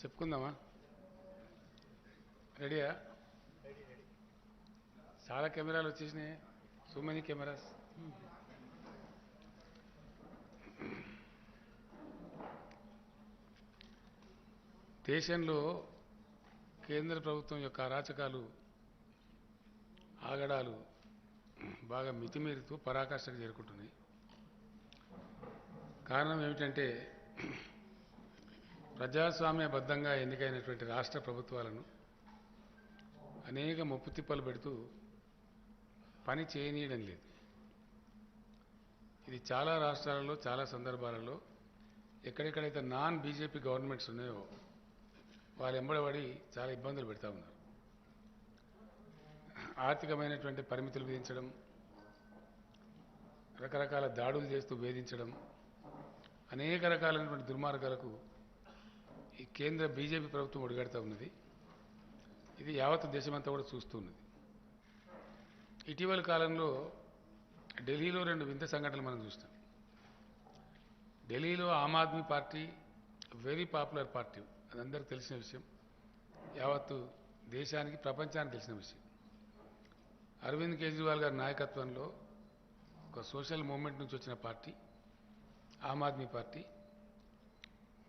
చెప్పుకుందామా? రెడీయా? చాలా కెమెరాలు వచ్చేసినాయి. So many cameras. దేశంలో కేంద్ర ప్రభుత్వం యొక్క అరాచకాలు ఆగడాలు బాగా మితిమీరుతూ పరాకాష్ఠకు చేరుకుంటున్నాయి. కారణం ఏమిటంటే ప్రజాస్వామ్యబద్ధంగా ఎన్నికైనటువంటి రాష్ట్ర ప్రభుత్వాలను అనేక ముప్పు తిప్పలు పెడుతూ పని చేయనీయడం లేదు. ఇది చాలా రాష్ట్రాలలో చాలా సందర్భాలలో ఎక్కడెక్కడైతే నాన్ బీజేపీ గవర్నమెంట్స్ ఉన్నాయో వాళ్ళు ఎంబడబడి చాలా ఇబ్బందులు పెడతా ఉన్నారు. ఆర్థికమైనటువంటి పరిమితులు విధించడం, రకరకాల దాడులు చేస్తూ వేధించడం, అనేక రకాలైనటువంటి దుర్మార్గాలకు ఈ కేంద్ర బీజేపీ ప్రభుత్వం ఒడిగడుతూ ఉన్నది. ఇది యావత్ దేశమంతా కూడా చూస్తున్నది. ఇటీవల కాలంలో ఢిల్లీలో 2 వింత సంఘటనలు మనం చూస్తాం. ఢిల్లీలో Aam Aadmi party very popular party, అది అందరికీ తెలిసిన విషయం, యావత్తు దేశానికి ప్రపంచానికి తెలిసిన విషయం. అరవింద్ కేజ్రీవాల్ గారి నాయకత్వంలో ఒక సోషల్ మూవ్మెంట్ నుంచి వచ్చిన పార్టీ ఆమ్ ఆద్మీ పార్టీ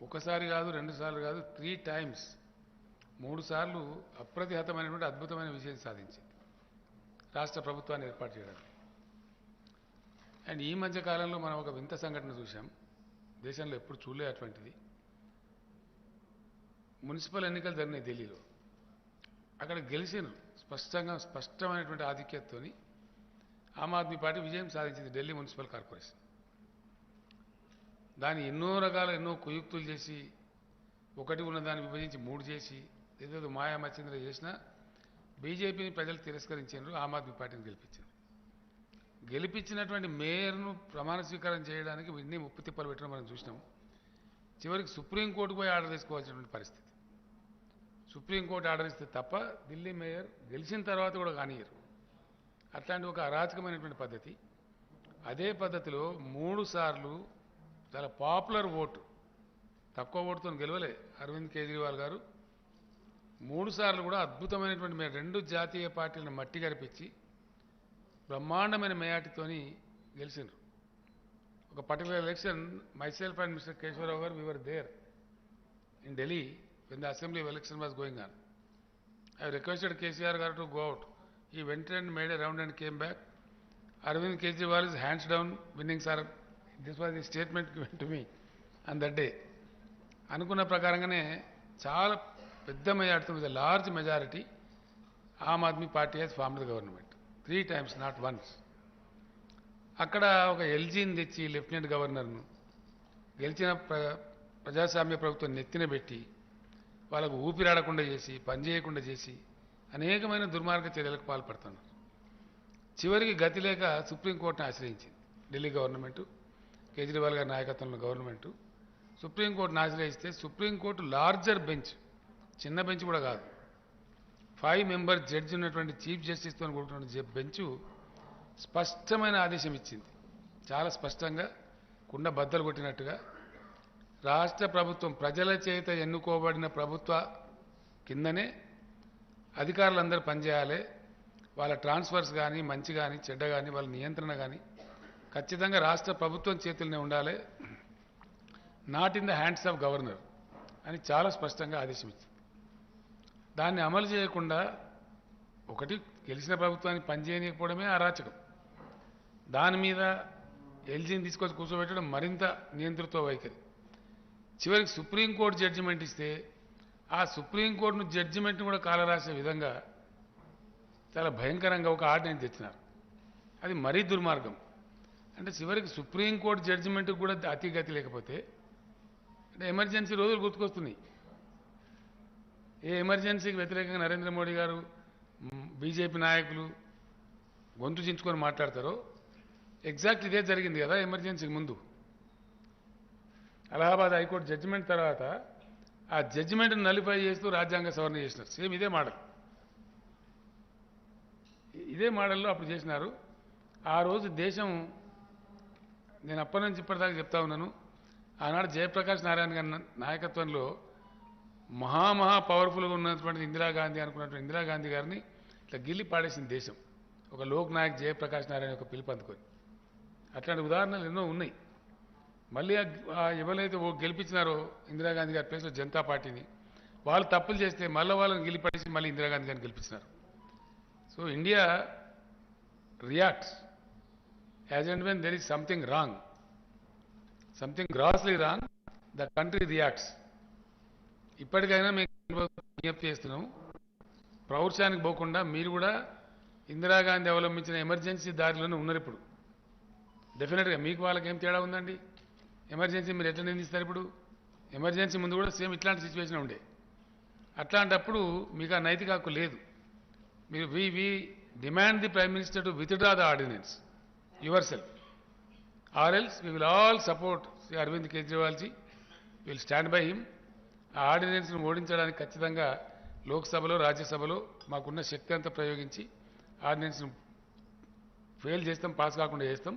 ఒకసారి కాదు, 2 సార్లు కాదు, 3 టైమ్స్ 3 సార్లు అప్రతిహతమైనటువంటి అద్భుతమైన విజయం సాధించింది రాష్ట్ర ప్రభుత్వాన్ని ఏర్పాటు చేయడానికి. అండ్ ఈ మధ్య కాలంలో మనం ఒక వింత సంఘటన చూసాం, దేశంలో ఎప్పుడు చూడలే అటువంటిది. మున్సిపల్ ఎన్నికలు జరిగినాయి ఢిల్లీలో. అక్కడ గెలిచిన స్పష్టమైనటువంటి ఆధిక్యతతో ఆమ్ ఆద్మీ పార్టీ విజయం సాధించింది ఢిల్లీ మున్సిపల్ కార్పొరేషన్. దాన్ని ఎన్నో కుయుక్తులు చేసి, ఒకటి ఉన్న దాన్ని విభజించి 3 చేసి, ఏదేదో మాయామచ్చింద్ర చేసినా బీజేపీని ప్రజలు తిరస్కరించారు, ఆమ్ ఆద్మీ పార్టీని గెలిపించారు. గెలిపించినటువంటి మేయర్ను ప్రమాణ స్వీకారం చేయడానికి ఇన్ని ముప్పు తిప్పలు పెట్టడం మనం చూసినాం. చివరికి సుప్రీంకోర్టుకు పోయి ఆర్డర్ తీసుకోవాల్సినటువంటి పరిస్థితి. సుప్రీంకోర్టు ఆర్డర్ ఇస్తే తప్ప ఢిల్లీ మేయర్ గెలిచిన తర్వాత కూడా కానియరు. అట్లాంటి ఒక అరాచకమైనటువంటి పద్ధతి. అదే పద్ధతిలో 3 సార్లు చాలా పాపులర్ ఓటు, తక్కువ ఓటుతో గెలవలే అరవింద్ కేజ్రీవాల్ గారు. 3 సార్లు కూడా అద్భుతమైనటువంటి 2 జాతీయ పార్టీలను మట్టి గరిపించి బ్రహ్మాండమైన మేయాటితోని గెలిచిండ్రు. ఒక particular election myself and Mr. Keshwar Rao, we were there in Delhi when the assembly election was going on. I requested KCR garu to go out. He went and made a round and came back. Arvind Kejriwal is hands down winning, sir. This was the statement given to me on that day. అనుకున్న ప్రకారంగానే చాలా పెద్ద majority, with large majority Aam Aadmi Party has formed the government 3 times, not once. అక్కడ ఒక ఎల్జీని తెచ్చి lieutenant గవర్నర్ను గెలిచిన ప్రజాస్వామ్య ప్రభుత్వం నెత్తిన పెట్టి వాళ్ళకు ఊపిరాడకుండా చేసి, పనిచేయకుండా చేసి అనేకమైన దుర్మార్గ చర్యలకు పాల్పడుతున్నారు. చివరికి గతి లేక సుప్రీంకోర్టును ఆశ్రయించింది ఢిల్లీ గవర్నమెంటు, కేజ్రీవాల్ గారి నాయకత్వంలో గవర్నమెంటు. సుప్రీంకోర్టును ఆశ్రయిస్తే సుప్రీంకోర్టు లార్జర్ బెంచ్, చిన్న బెంచ్ కూడా కాదు, 5 మెంబర్ జడ్జి ఉన్నటువంటి చీఫ్ జస్టిస్తో కూడుకున్న బెంచు స్పష్టమైన ఆదేశం ఇచ్చింది. చాలా స్పష్టంగా కుండ బద్దలు కొట్టినట్టుగా రాష్ట్ర ప్రభుత్వం ప్రజల చేత ఎన్నుకోబడిన ప్రభుత్వ కిందనే అధికారులందరూ పనిచేయాలి. వాళ్ళ ట్రాన్స్ఫర్స్ కానీ, మంచి కానీ, చెడ్డ కానీ, వాళ్ళ నియంత్రణ కానీ ఖచ్చితంగా రాష్ట్ర ప్రభుత్వం చేతుల్లోనే ఉండాలి, not in the hands of governor అని చాలా స్పష్టంగా ఆదేశం ఇచ్చింది. దాన్ని అమలు చేయకుండా ఒకటి గెలిచిన ప్రభుత్వాన్ని పనిచేయకపోవడమే అరాచకం. దాని మీద ఎల్జీని తీసుకొచ్చి కూర్చోబెట్టడం మరింత నియంతృత్వ వైఖరి. చివరికి సుప్రీంకోర్టు జడ్జిమెంట్ ఇస్తే ఆ సుప్రీంకోర్టును జడ్జిమెంట్ను కూడా కాలరాసే విధంగా చాలా భయంకరంగా ఒక ఆర్డినెన్స్ తెచ్చినారు. అది మరీ దుర్మార్గం. అంటే చివరికి సుప్రీంకోర్టు జడ్జిమెంట్కి కూడా అతిగతి లేకపోతే అంటే ఎమర్జెన్సీ రోజులు గుర్తుకొస్తున్నాయి. ఏ ఎమర్జెన్సీకి వ్యతిరేకంగా నరేంద్ర మోడీ గారు, బీజేపీ నాయకులు గొంతు చించుకొని మాట్లాడతారో ఎగ్జాక్ట్ ఇదే జరిగింది కదా ఎమర్జెన్సీకి ముందు. అలహాబాద్ హైకోర్టు జడ్జిమెంట్ తర్వాత ఆ జడ్జిమెంట్ను నలిఫై చేస్తూ రాజ్యాంగ సవరణ చేసినారు. సేమ్ ఇదే మోడల్, ఇదే మోడల్లో అప్పుడు చేసినారు. ఆ రోజు దేశం, నేను అప్పటి నుంచి ఇప్పటిదాకా చెప్తా ఉన్నాను, ఆనాడు జయప్రకాష్ నారాయణ గారి నాయకత్వంలో మహా పవర్ఫుల్గా ఉన్నటువంటి ఇందిరాగాంధీ అనుకున్నటువంటి ఇందిరాగాంధీ గారిని ఇట్లా గిల్లి పాడేసింది దేశం, ఒక లోక్ నాయక్ జయప్రకాష్ నారాయణ ఒక పిలుపు అందుకొని. అట్లాంటి ఉదాహరణలు ఎన్నో ఉన్నాయి. మళ్ళీ ఎవరైతే గెలిపించినారో ఇందిరాగాంధీ గారి ప్లేస్లో జనతా పార్టీని, వాళ్ళు తప్పులు చేస్తే మళ్ళీ వాళ్ళని గెలిపేసి మళ్ళీ ఇందిరాగాంధీ గారిని గెలిపించినారు. So India reacts as and when there is something wrong, something grossly wrong, the country reacts. ఇప్పటికైనా మేము విజ్ఞప్తి చేస్తున్నాం, ప్రౌఢశానికి పోకుండా మీరు కూడా ఇందిరాగాంధీ అవలంబించిన ఎమర్జెన్సీ దారిలోనే ఉన్నారు. ఇప్పుడు డెఫినెట్గా మీకు వాళ్ళకి ఏం తేడా ఉందండి? ఎమర్జెన్సీ మీరు ఎట్లా నిందిస్తారు? ఇప్పుడు ఎమర్జెన్సీ ముందు కూడా సేమ్ ఇట్లాంటి సిచ్యువేషన్ ఉండే. అట్లాంటప్పుడు మీకు ఆ నైతిక హక్కు లేదు. మీరు we demand the prime minister to withdraw the ordinance yourself, or else we will all support Shri Arvind Kejriwal ji, will stand by him. ఆ ఆర్డినెన్స్ను ఓడించడానికి ఖచ్చితంగా లోక్సభలో రాజ్యసభలో మాకున్న శక్తి అంతా ప్రయోగించి ఆర్డినెన్స్ను ఫెయిల్ చేస్తాం, పాస్ కాకుండా చేస్తాం.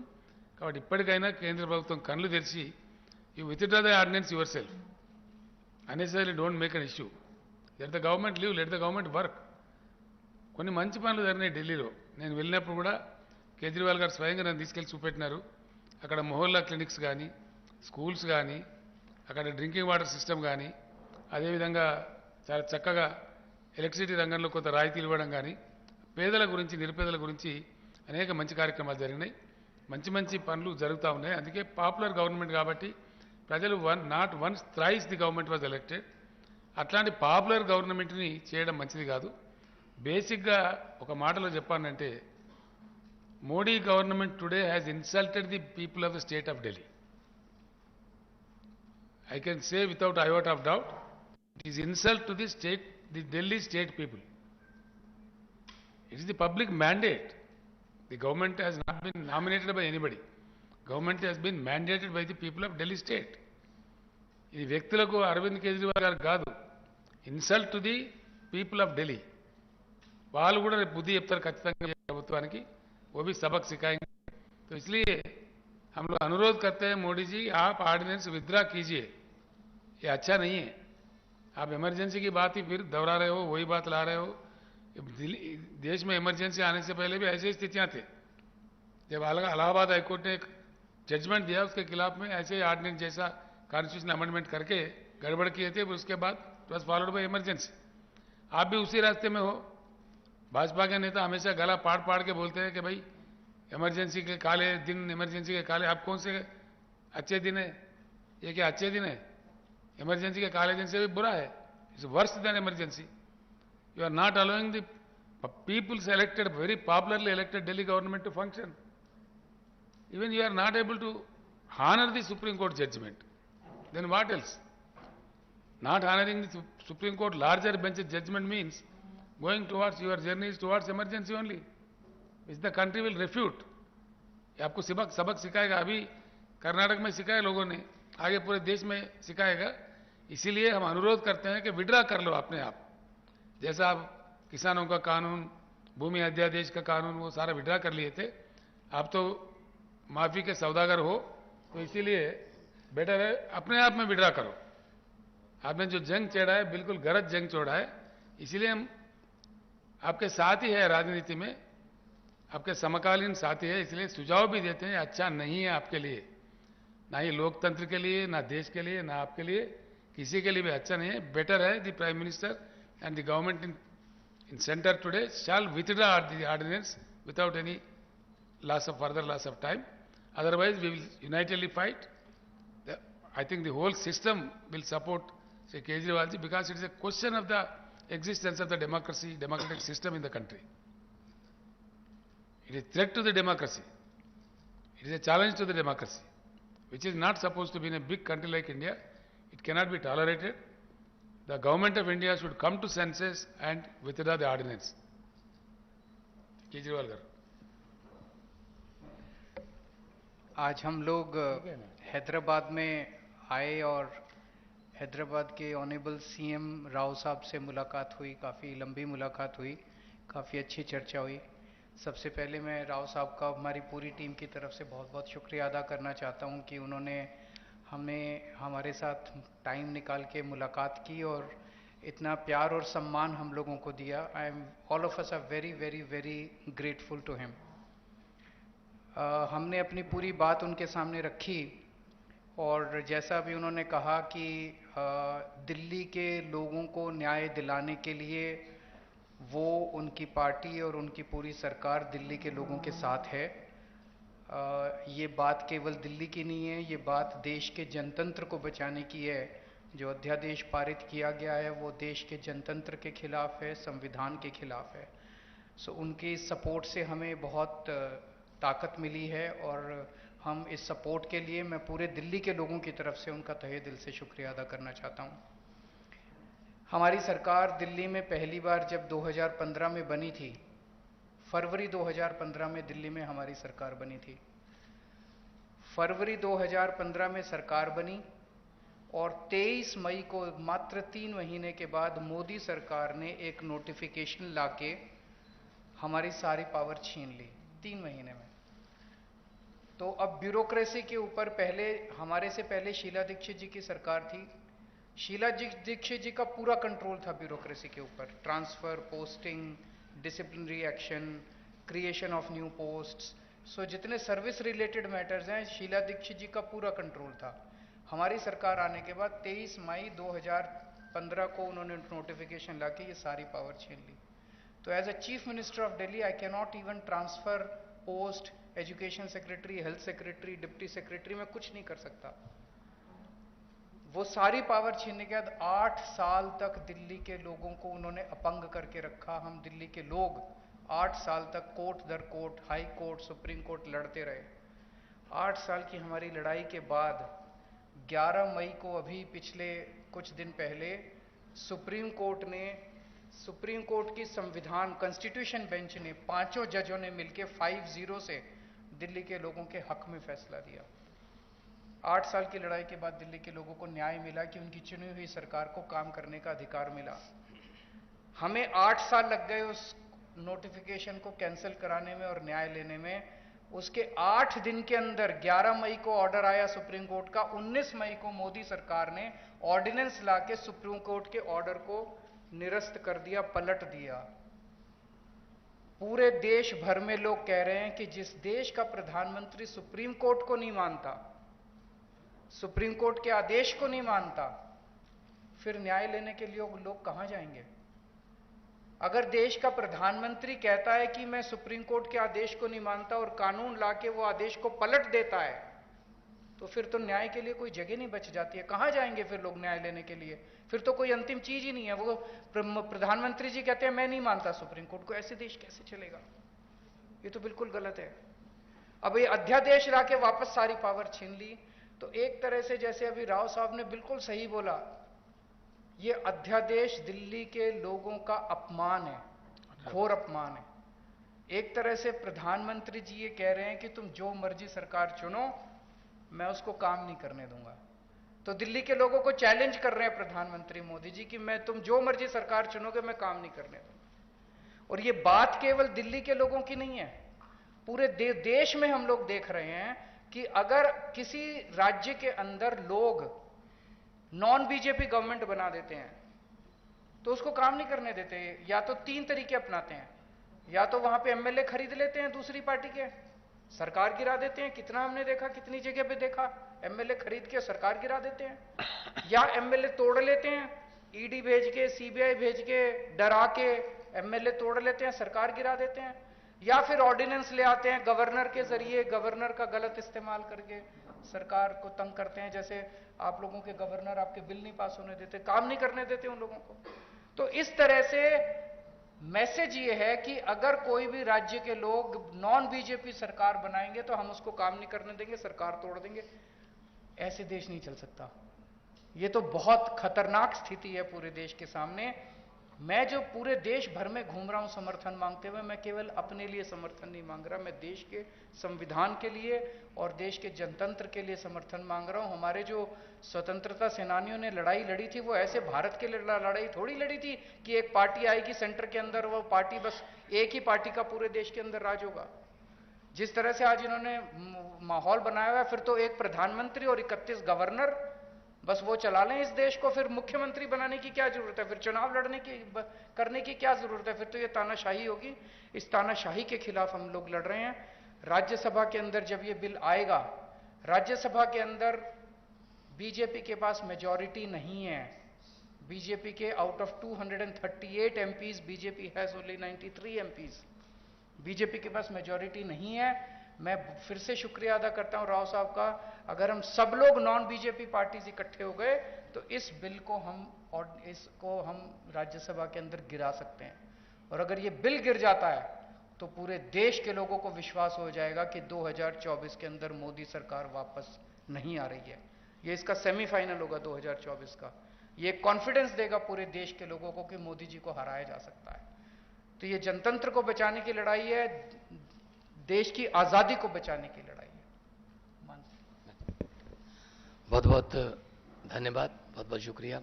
కాబట్టి ఇప్పటికైనా కేంద్ర ప్రభుత్వం కళ్ళు తెరిచి you withdraw the ordinance yourself, unnecessary don't make an issue. Let the government leave, let the government work. కొన్ని మంచి పనులు జరిగినాయి ఢిల్లీలో. నేను వెళ్ళినప్పుడు కూడా కేజ్రీవాల్ గారు స్వయంగా నన్ను తీసుకెళ్లి చూపెట్టినారు. అక్కడ మొహల్లా క్లినిక్స్ కానీ, స్కూల్స్ కానీ, అక్కడ డ్రింకింగ్ వాటర్ సిస్టమ్ కానీ, అదేవిధంగా చాలా చక్కగా ఎలక్ట్రిసిటీ రంగంలో కొంత రాయితీలు ఇవ్వడం కానీ, పేదల గురించి నిరుపేదల గురించి అనేక మంచి కార్యక్రమాలు జరిగినాయి. మంచి పనులు జరుగుతూ ఉన్నాయి. అందుకే పాపులర్ గవర్నమెంట్ కాబట్టి ప్రజలు not once thrice the government was elected. అట్లాంటి పాపులర్ గవర్నమెంట్ని చేయడం మంచిది కాదు. బేసిక్గా ఒక మాటలో చెప్పానంటే, Modi government today has insulted the people of the state of Delhi. I can say without a iota of doubt, it is insult to the state, the Delhi state people. It is the public mandate. The government has not been nominated by anybody. Government has been mandated by the people of Delhi state. ఇది వ్యక్తులకు అరవింద్ కేజ్రీవాల్ గారు కాదు, insult to the people of Delhi. వాళ్ళు కూడా రేపు బుద్ధి చెప్తారు ఖచ్చితంగా ప్రభుత్వానికి. वो भी सबक सिखाएंगे. तो इसलिए हम लोग अनुरोध करते हैं, मोदी जी आप ऑर्डिनेंस विथड्रा कीजिए, ये अच्छा नहीं है. आप इमरजेंसी की बात ही फिर दोहरा रहे हो, वही बात ला रहे हो. देश में इमरजेंसी आने से पहले भी ऐसी स्थितियां थे. जब इलाहाबाद हाईकोर्ट ने एक जजमेंट दिया उसके खिलाफ में ऐसे ऑर्डिनेंस जैसा कॉन्स्टिट्यूशन अमेंडमेंट करके गड़बड़ किए थे, उसके बाद it was followed by emergency. आप भी उसी रास्ते में हो. भाजपा के नेता हमेशा गला पाड़ के बोलते हैं कि भाई इमरजेंसी के काले दिन, इमरजेंसी के काले. आप कौन से अच्छे दिन है? ये क्या अच्छे दिन है? इमरजेंसी के काले दिन से भी बुरा है. It's worse than emergency. You are not allowing the people's elected, very popularly elected Delhi government to function. Even you are not able to honor the Supreme Court judgment. Then what else? Not honoring the Supreme Court larger bench judgment means going towards your journeys towards emergency only, which the country will refute. ये आपको सबक सिखाएगा. अभी कर्नाटक में सिखाया लोगों ने, आगे पूरे देश में सिखाएगा. इसीलिए हम अनुरोध करते हैं कि विड्रा कर लो अपने आप. जैसा आप किसानों का कानून, भूमि अध्यादेश का कानून, वो सारा विड्रा कर लिए थे. आप तो माफी के सौदागर हो, तो इसीलिए बेटर है अपने आप में विड्रा करो. आपने जो जंग छेड़ा है बिल्कुल गलत जंग छोड़ा है. इसीलिए हम आपके साथ ही है, राजनीति में आपके समकालीन साथी है. इसलिए सुझाव भी देते हैं अच्छा नहीं है आपके लिए, ना ही लोकतंत्र के लिए, ना देश के लिए, ना आपके लिए, किसी के लिए भी अच्छा नहीं है. बेटर है the prime minister and the government in center today shall withdraw the ordinance without any further loss of time. Otherwise we will unitedly fight. I think the whole system will support Sri Kejriwal ji, because it is a question of the existence of the democratic system in the country. It is a threat to the democracy. It is a challenge to the democracy, which is not supposed to be in a big country like India. It cannot be tolerated. The government of India should come to senses and withdraw the ordinance. Kejriwal garu. आज हम लोग हैदराबाद में आए और हैदराबाद के honourable CM Rao साहब से मुलाकात हुई. काफ़ी लंबी मुलाकात हुई, काफ़ी अच्छी चर्चा हुई. सबसे पहले मैं राव साहब का हमारी पूरी टीम की तरफ से बहुत बहुत शुक्रिया अदा करना चाहता हूं कि उन्होंने हमें हमारे साथ टाइम निकाल के मुलाकात की और इतना प्यार और सम्मान हम लोगों को दिया। I am all of us are very very very grateful to him. हमने अपनी पूरी बात उनके सामने रखी और जैसा भी उन्होंने कहा कि दिल्ली के लोगों को न्याय दिलाने के लिए वो, उनकी पार्टी और उनकी पूरी सरकार दिल्ली के लोगों के साथ है। ये बात केवल दिल्ली की नहीं है, ये बात देश के जनतंत्र को बचाने की है। जो अध्यादेश पारित किया गया है वो देश के जनतंत्र के खिलाफ है, संविधान के खिलाफ है। सो उनकी सपोर्ट से हमें बहुत ताकत मिली है और हम इस सपोर्ट के लिए मैं पूरे दिल्ली के लोगों की तरफ से उनका तहे दिल से शुक्रिया अदा करना चाहता हूँ। हमारी सरकार दिल्ली में पहली बार जब 2015 में बनी थी, फरवरी 2015 में दिल्ली में हमारी सरकार बनी थी। फरवरी 2015 में सरकार बनी और 23 मई को, मात्र 3 महीने के बाद, मोदी सरकार ने एक नोटिफिकेशन लाके हमारी सारी पावर छीन ली 3 महीने में। तो अब ब्यूरोक्रेसी के ऊपर, पहले हमारे से पहले शीला दीक्षित जी की सरकार थी। शीला दीक्षित जी का पूरा कंट्रोल था ब्यूरोक्रेसी के ऊपर, transfer, posting, disciplinary action, creation of new posts. So जितने सर्विस रिलेटेड मैटर्स हैं, शीला दीक्षित जी का पूरा कंट्रोल था। हमारी सरकार आने के बाद 23 मई 2015 को उन्होंने नोटिफिकेशन लाके ये सारी पावर छीन ली। तो as a chief minister of Delhi I can not even transfer post, education secretary, health secretary, deputy secretary, मैं कुछ नहीं कर सकता। वो सारी पावर छीनने के बाद 8 साल तक दिल्ली के लोगों को उन्होंने अपंग करके रखा। हम दिल्ली के लोग 8 साल तक कोर्ट दर court, high court, supreme court लड़ते रहे। 8 साल की हमारी लड़ाई के बाद 11 मई को, अभी पिछले कुछ दिन पहले, सुप्रीम कोर्ट की संविधान कॉन्स्टिट्यूशन बेंच ने, 5 जजों ने मिलकर 5-0 से दिल्ली के लोगों के हक में फैसला दिया। 8 साल की लड़ाई के बाद दिल्ली के लोगों को न्याय मिला कि उनकी चुनी हुई सरकार को काम करने का अधिकार मिला। हमें 8 साल लग गए उस नोटिफिकेशन को कैंसिल कराने में और न्याय लेने में। उसके 8 दिन के अंदर 11 मई को ऑर्डर आया सुप्रीम कोर्ट का। 19 मई को मोदी सरकार ने ऑर्डिनेंस लाके सुप्रीम कोर्ट के ऑर्डर को निरस्त कर दिया, पलट दिया। पूरे देश भर में लोग कह रहे हैं कि जिस देश का प्रधानमंत्री सुप्रीम कोर्ट को नहीं मानता, सुप्रीम कोर्ट के आदेश को नहीं मानता, फिर न्याय लेने के लिए लोग कहां जाएंगे? अगर देश का प्रधानमंत्री कहता है कि मैं सुप्रीम कोर्ट के आदेश को नहीं मानता और कानून लाके वो आदेश को पलट देता है, तो फिर तो न्याय के लिए कोई जगह नहीं बच जाती है। कहां जाएंगे फिर लोग न्याय लेने के लिए? फिर तो कोई अंतिम चीज ही नहीं है। वो प्रधानमंत्री जी कहते हैं मैं नहीं मानता सुप्रीम कोर्ट को, ऐसे देश कैसे चलेगा? ये तो बिल्कुल गलत है। अब ये अध्यादेश लाके वापस सारी पावर छीन ली। तो एक तरह से, जैसे अभी राव साहब ने बिल्कुल सही बोला, ये अध्यादेश दिल्ली के लोगों का अपमान है, घोर अपमान है। एक तरह से प्रधानमंत्री जी ये कह रहे हैं कि तुम जो मर्जी सरकार चुनो, मैं उसको काम नहीं करने दूंगा। तो दिल्ली के लोगों को चैलेंज कर रहे हैं प्रधानमंत्री मोदी जी कि तुम जो मर्जी सरकार चुनोगे, मैं काम नहीं करने दूंगा। और ये बात केवल दिल्ली के लोगों की नहीं है, पूरे देश में हम लोग देख रहे हैं कि अगर किसी राज्य के अंदर लोग नॉन बीजेपी गवर्नमेंट बना देते हैं तो उसको काम नहीं करने देते। या तो 3 तरीके अपनाते हैं, या तो वहां पे एमएलए खरीद लेते हैं दूसरी पार्टी के, सरकार गिरा देते हैं। कितना हमने देखा, कितनी जगह पे देखा, एमएलए खरीद के सरकार गिरा देते हैं। या एमएलए तोड़ लेते हैं, ईडी भेज के, सीबीआई भेज के, डरा के एमएलए तोड़ लेते हैं, सरकार गिरा देते हैं। या फिर ऑर्डिनेंस ले आते हैं गवर्नर के जरिए, गवर्नर का गलत इस्तेमाल करके सरकार को तंग करते हैं। जैसे आप लोगों के गवर्नर आपके बिल नहीं पास होने देते, काम नहीं करने देते उन लोगों को। तो इस तरह से मैसेज ये है कि अगर कोई भी राज्य के लोग नॉन बीजेपी सरकार बनाएंगे तो हम उसको काम नहीं करने देंगे, सरकार तोड़ देंगे। ऐसे देश नहीं चल सकता। ये तो बहुत खतरनाक स्थिति है पूरे देश के सामने। मैं जो पूरे देश भर में घूम रहा हूं समर्थन मांगते हुए, मैं केवल अपने लिए समर्थन नहीं मांग रहा, मैं देश के संविधान के लिए और देश के जनतंत्र के लिए समर्थन मांग रहा हूं। हमारे जो स्वतंत्रता सेनानियों ने लड़ाई लड़ी थी, वो ऐसे भारत के लिए लड़ाई थोड़ी लड़ी थी कि एक पार्टी आएगी सेंटर के अंदर, वो पार्टी बस एक ही पार्टी का पूरे देश के अंदर राज होगा। जिस तरह से आज इन्होंने माहौल बनाया हुआ है, फिर तो एक प्रधानमंत्री और 31 गवर्नर बस वो चला लें इस देश को, फिर मुख्यमंत्री बनाने की क्या जरूरत है, फिर चुनाव लड़ने की करने की क्या जरूरत है, फिर तो ये तानाशाही होगी। इस तानाशाही के खिलाफ हम लोग लड़ रहे हैं। राज्यसभा के अंदर जब ये बिल आएगा, राज्यसभा के अंदर बीजेपी के पास मेजॉरिटी नहीं है। बीजेपी के out of 238 MPs, BJP has only 93 MPs. BJP के पास मेजॉरिटी नहीं है। मैं फिर से शुक्रिया अदा करता हूं राव साहब का। अगर हम सब लोग नॉन बीजेपी पार्टीज इकट्ठे हो गए तो इस बिल को हम राज्यसभा के अंदर गिरा सकते हैं। और अगर ये बिल गिर जाता है तो पूरे देश के लोगों को विश्वास हो जाएगा कि 2024 के अंदर मोदी सरकार वापस नहीं आ रही है। ये इसका सेमीफाइनल होगा 2024 का। ये कॉन्फिडेंस देगा पूरे देश के लोगों को कि मोदी जी को हराया जा सकता है। तो ये जनतंत्र को बचाने की लड़ाई है, देश की आजादी को बचाने की लड़ाई है। बहुत बहुत धन्यवाद, बहुत बहुत शुक्रिया।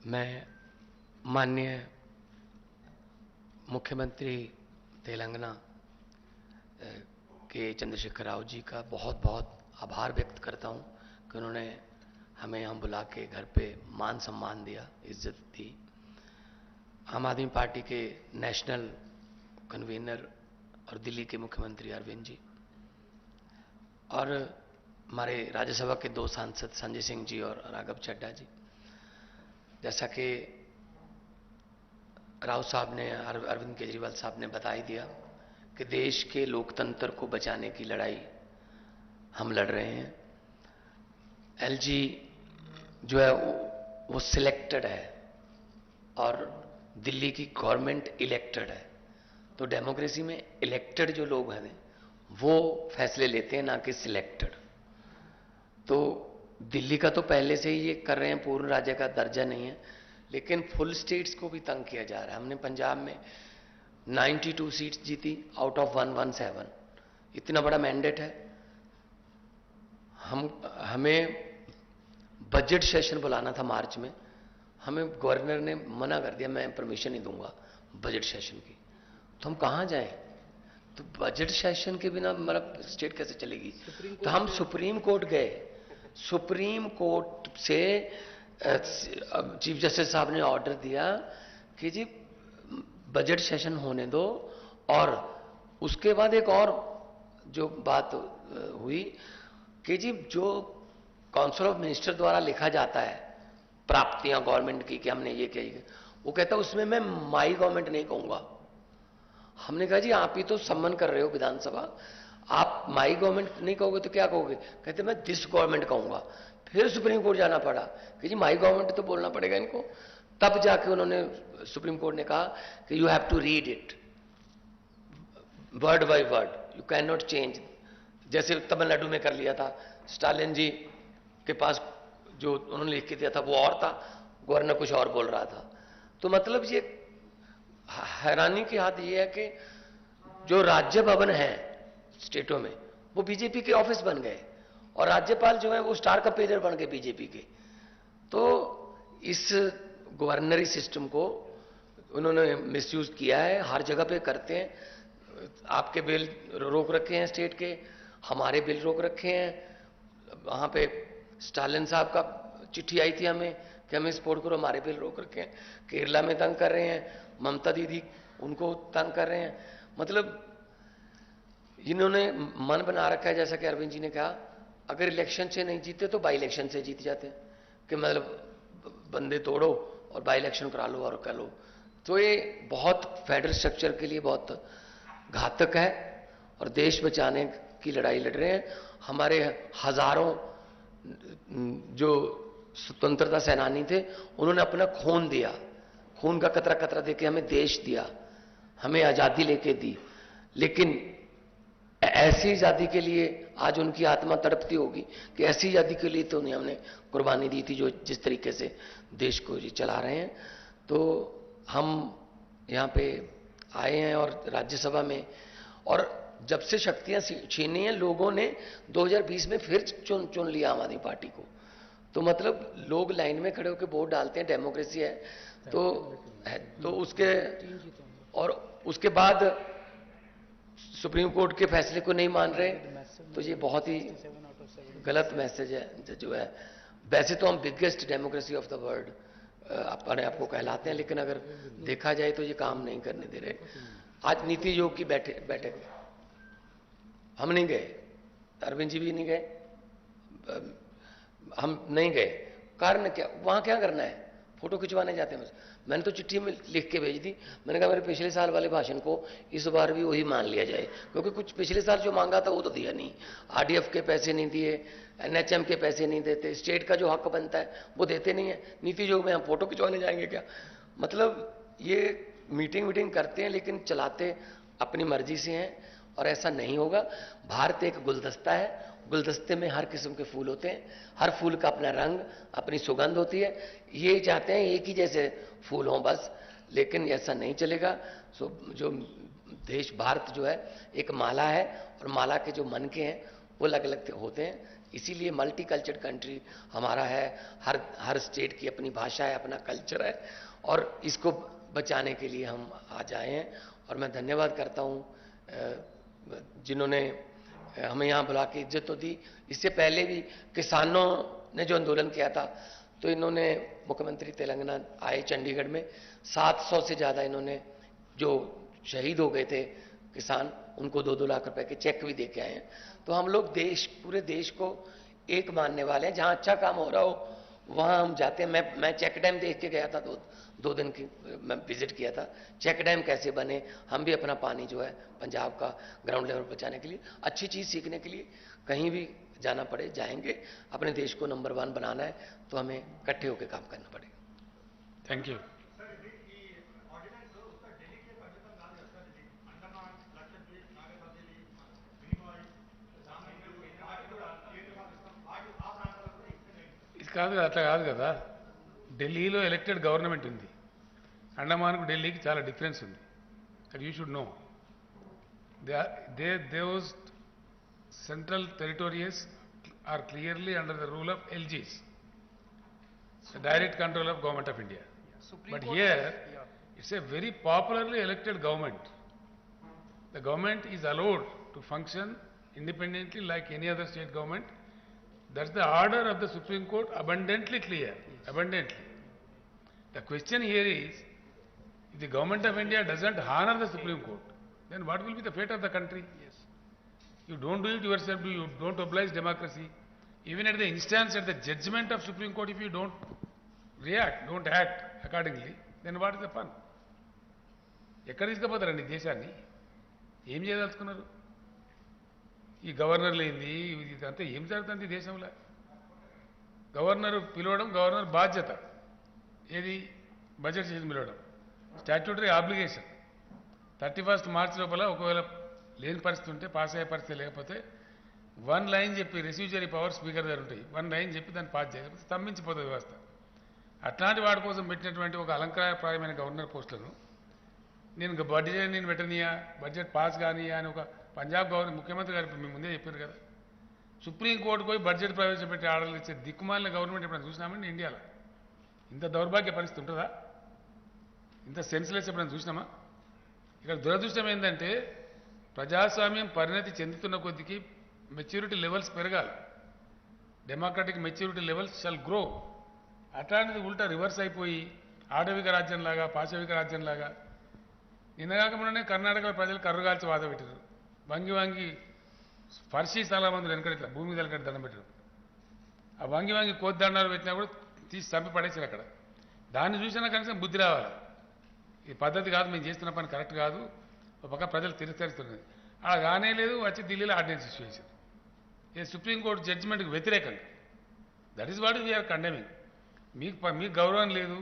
मैं माननीय मुख्यमंत्री तेलंगाना के चंद्रशेखर राव जी का बहुत बहुत आभार व्यक्त करता हूं कि उन्होंने हमें यहाँ बुला के घर पे मान सम्मान दिया, इज्जत दी। आम आदमी पार्टी के नेशनल कन्वीनर और दिल्ली के मुख्यमंत्री अरविंद जी और हमारे राज्यसभा के 2 सांसद संजय सिंह जी और राघव चड्ढा जी, जैसा कि राव साहब ने, अरविंद केजरीवाल साहब ने बता ही दिया कि देश के लोकतंत्र को बचाने की लड़ाई हम लड़ रहे हैं। एलजी जो है वो सिलेक्टेड है और दिल्ली की गवर्नमेंट इलेक्टेड है। तो डेमोक्रेसी में इलेक्टेड जो लोग हैं वो फैसले लेते हैं, ना कि सिलेक्टेड। तो दिल्ली का तो पहले से ही ये कर रहे हैं, पूर्ण राज्य का दर्जा नहीं है, लेकिन फुल स्टेट्स को भी तंग किया जा रहा है। हमने पंजाब में 92 सीट्स जीती आउट ऑफ 117। इतना बड़ा मैंडेट है। हमें बजट सेशन बुलाना था मार्च में, हमें गवर्नर ने मना कर दिया, मैं परमिशन नहीं दूंगा बजट सेशन की। तो हम कहां जाएं? तो बजट सेशन के बिना मतलब स्टेट कैसे चलेगी? तो हम सुप्रीम कोर्ट गए। सुप्रीम कोर्ट से चीफ जस्टिस साहब ने ऑर्डर दिया कि जी बजट सेशन होने दो। और उसके बाद एक और जो बात हुई कि जी जो काउंसिल ऑफ मिनिस्टर द्वारा लिखा जाता है प्राप्तियां गवर्नमेंट की कि हमने ये किया, वो कहता है उसमें मैं माई गवर्नमेंट नहीं कहूंगा। हमने कहा जी आप ही तो सम्मान कर रहे हो विधानसभा, आप माई गवर्नमेंट नहीं कहोगे तो क्या कहोगे? कहते मैं दिस गवर्नमेंट कहूंगा। फिर सुप्रीम कोर्ट जाना पड़ा कि जी माई गवर्नमेंट तो बोलना पड़ेगा इनको। तब जाके उन्होंने, सुप्रीम कोर्ट ने कहा कि you have to read it word by word, you can not change. जैसे तमिलनाडु में कर लिया था, स्टालिन जी के पास जो उन्होंने लिख के दिया था वो और था, गवर्नर कुछ और बोल रहा था। तो मतलब ये हैरानी की बात ये है कि जो राज्य भवन है स्टेटों में वो बीजेपी के ऑफिस बन गए और राज्यपाल जो है वो स्टार कपेलर बन गए बीजेपी के। तो इस गवर्नरी सिस्टम को उन्होंने मिसयूज किया है, हर जगह पे करते हैं। आपके बिल रोक रखे हैं स्टेट के, हमारे बिल रोक रखे हैं। वहां पे स्टालिन साहब का चिट्ठी आई थी हमें कि हमें सपोर्ट करो, हमारे बिल रोक रखे हैं। केरला में तंग कर रहे हैं, ममता दीदी उनको तंग कर रहे हैं। मतलब इन्होंने मन बना रखा है, जैसा कि अरविंद जी ने कहा, अगर इलेक्शन से नहीं जीते तो बाई इलेक्शन से जीत जाते हैं कि मतलब बंदे तोड़ो और बाई इलेक्शन करा लो और कर लो। तो ये बहुत फेडरल स्ट्रक्चर के लिए बहुत घातक है और देश बचाने की लड़ाई लड़ रहे हैं। हमारे हजारों जो स्वतंत्रता सेनानी थे उन्होंने अपना खून दिया, खून का कतरा कतरा देके हमें देश दिया, हमें आजादी लेके दी। लेकिन ऐसी आजादी के लिए आज उनकी आत्मा तड़पती होगी कि ऐसी आजादी के लिए तो नहीं हमने कुर्बानी दी थी जो जिस तरीके से देश को जी चला रहे हैं। तो हम यहाँ पे आए हैं और राज्यसभा में, और जब से शक्तियां छीनी हैं लोगों ने 2020 में फिर चुन लिया आम आदमी पार्टी को। तो मतलब लोग लाइन में खड़े होकर वोट डालते हैं, डेमोक्रेसी है। तो उसके और उसके बाद सुप्रीम कोर्ट के फैसले को नहीं मान रहे, तो ये बहुत ही गलत मैसेज है जो है वैसे तो हम biggest democracy of the world अपने आप को कहलाते हैं, लेकिन अगर देखा जाए तो ये काम नहीं करने दे रहे। आज नीति आयोग की बैठक में हम नहीं गए, अरविंद जी भी नहीं गए, हम नहीं गए। कारण क्या, वहां क्या करना है, फोटो खिंचवाने जाते हैं बस। मैंने तो चिट्ठी में लिख के भेज दी, मैंने कहा मेरे पिछले साल वाले भाषण को इस बार भी वही मान लिया जाए, क्योंकि कुछ पिछले साल जो मांगा था वो तो दिया नहीं। आरडीएफ के पैसे नहीं दिए, एनएचएम के पैसे नहीं देते, स्टेट का जो हक बनता है वो देते नहीं है। नीति आयोग में हम फोटो खिंचवाने जाएंगे क्या? मतलब ये मीटिंग करते हैं लेकिन चलाते अपनी मर्जी से हैं, और ऐसा नहीं होगा। भारत एक गुलदस्ता है, गुलदस्ते में हर किस्म के फूल होते हैं, हर फूल का अपना रंग, अपनी सुगंध होती है। ये चाहते हैं एक ही जैसे फूल हों बस, लेकिन ऐसा नहीं चलेगा। सो जो देश भारत जो है एक माला है, और माला के जो मन के हैं वो अलग अलग होते हैं। इसीलिए मल्टी कल्चर्ड कंट्री हमारा है, हर स्टेट की अपनी भाषा है, अपना कल्चर है, और इसको बचाने के लिए हम आज आए हैं। और मैं धन्यवाद करता हूँ जिन्होंने हमें यहाँ बुला के इज्जत तो दी। इससे पहले भी किसानों ने जो आंदोलन किया था, तो इन्होंने, मुख्यमंत्री तेलंगाना आए चंडीगढ़ में, 700 से ज़्यादा इन्होंने जो शहीद हो गए थे किसान, उनको 2-2 लाख रुपए के चेक भी दे के आए हैं। तो हम लोग पूरे देश को एक मानने वाले हैं। जहाँ अच्छा काम हो रहा हो वहाँ हम जाते हैं। मैं चेक डैम देख के गया था, 2 दिन की मैं विजिट किया था। चेक डैम कैसे बने, हम भी अपना पानी जो है पंजाब का ग्राउंड लेवल पर बचाने के लिए, अच्छी चीज़ सीखने के लिए कहीं भी जाना पड़े जाएंगे। अपने देश को नंबर 1 बनाना है तो हमें इकट्ठे होकर काम करना पड़ेगा। Thank you. ఇది కాదు, అట్లా కాదు కదా. ఢిల్లీలో ఎలక్టెడ్ గవర్నమెంట్ ఉంది, అండమాన్కు ఢిల్లీకి చాలా డిఫరెన్స్ ఉంది. That you should know. Those central territories are clearly under the rule of LGs, the direct control of Government of India. But here, it's a very popularly elected government. The government is allowed to function independently like any other state government. That's the order of the Supreme Court, abundantly clear, abundantly. The question here is, if the Government of India doesn't honor the Supreme Court, then what will be the fate of the country? You don't do it yourself, you don't oblige democracy. Even at the instance, at the judgment of Supreme Court, if you don't react, don't act accordingly, then what is the fun? ఎక్కడ తీసుకుపోతారండి దేశాన్ని? ఏం చేయదలుచుకున్నారు? ఈ గవర్నర్లు ఏంది, ఇదంతా ఏం జరుగుతుంది దేశంలో? గవర్నర్ పిలవడం గవర్నర్ బాధ్యత. ఏది? బడ్జెట్ చేసి పిలవడం, స్టాట్యూటరీ ఆబ్లిగేషన్. 31 మార్చి లోపల ఒకవేళ లేని పరిస్థితి ఉంటే, పాస్ అయ్యే పరిస్థితి లేకపోతే 1 లైన్ చెప్పి, రెస్యూజరీ పవర్ స్పీకర్ దగ్గర ఉంటాయి, 1 లైన్ చెప్పి దాన్ని పాస్ చేయకపోతే స్తంభించిపోతుంది వ్యవస్థ. అట్లాంటి వాడి కోసం పెట్టినటువంటి ఒక అలంకారప్రాయమైన గవర్నర్ పోస్టులను నేను బడ్జెట్ నేను పెట్టనియా, బడ్జెట్ పాస్ కానియా అని ఒక పంజాబ్ ముఖ్యమంత్రి గారు మీ ముందే చెప్పారు కదా. సుప్రీంకోర్టుకు పోయి బడ్జెట్ ప్రవేశపెట్టి ఆర్డర్లు ఇచ్చే దిక్కుమాలిన గవర్నమెంట్ ఎప్పుడైనా చూసినామండి ఇండియాలో? ఇంత దౌర్భాగ్య పరిస్థితి ఉంటుందా? ఇంత సెన్స్లెస్ ఎప్పుడైనా చూసినామా? ఇక్కడ దురదృష్టం ఏంటంటే, ప్రజాస్వామ్యం పరిణతి చెందుతున్న కొద్దికి మెచ్యూరిటీ లెవెల్స్ పెరగాలి. Democratic maturity levels shall grow. అట్లాంటిది ఉల్టా రివర్స్ అయిపోయి ఆడవిక రాజ్యంలాగా, పాశవిక రాజ్యంలాగా. నిన్నగాక మొన్ననే కర్ణాటకలో ప్రజలు కర్రుగాల్చి వాద పెట్టారు. వంగి ఫర్షీ స్థలమందులు వెనకటి ఇట్లా భూమి మీద వెనకటి దండం పెట్టారు. ఆ వంగి కోద్దండాలు పెట్టినా కూడా తీసి చంపి పడేసారు అక్కడ. దాన్ని చూసినా కనీసం బుద్ధి రావాలి. ఈ పద్ధతి కాదు, మేము చేస్తున్న పని కరెక్ట్ కాదు, ఒక పక్క ప్రజలు తిరస్కరిస్తున్నది. అలా కానే లేదు, వచ్చి ఢిల్లీలో ఆర్డినెన్స్ ఇష్యూ చేశారు. ఇది సుప్రీంకోర్టు జడ్జిమెంట్కి వ్యతిరేకంగా. That is what we are condemning. మీకు గౌరవం లేదు,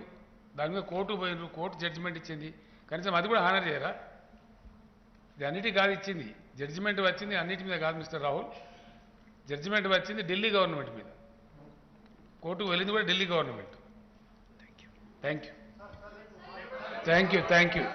దాని మీద కోర్టు పోయినారు, కోర్టు జడ్జిమెంట్ ఇచ్చింది, కనీసం అది కూడా హానర్ చేయరా? ఇది అన్నిటి కాదు ఇచ్చింది, జడ్జిమెంట్ వచ్చింది అన్నిటి మీద కాదు మిస్టర్ రాహుల్. జడ్జిమెంట్ వచ్చింది ఢిల్లీ గవర్నమెంట్ మీద, కోర్టుకు వెళ్ళింది కూడా ఢిల్లీ గవర్నమెంట్. Thank you.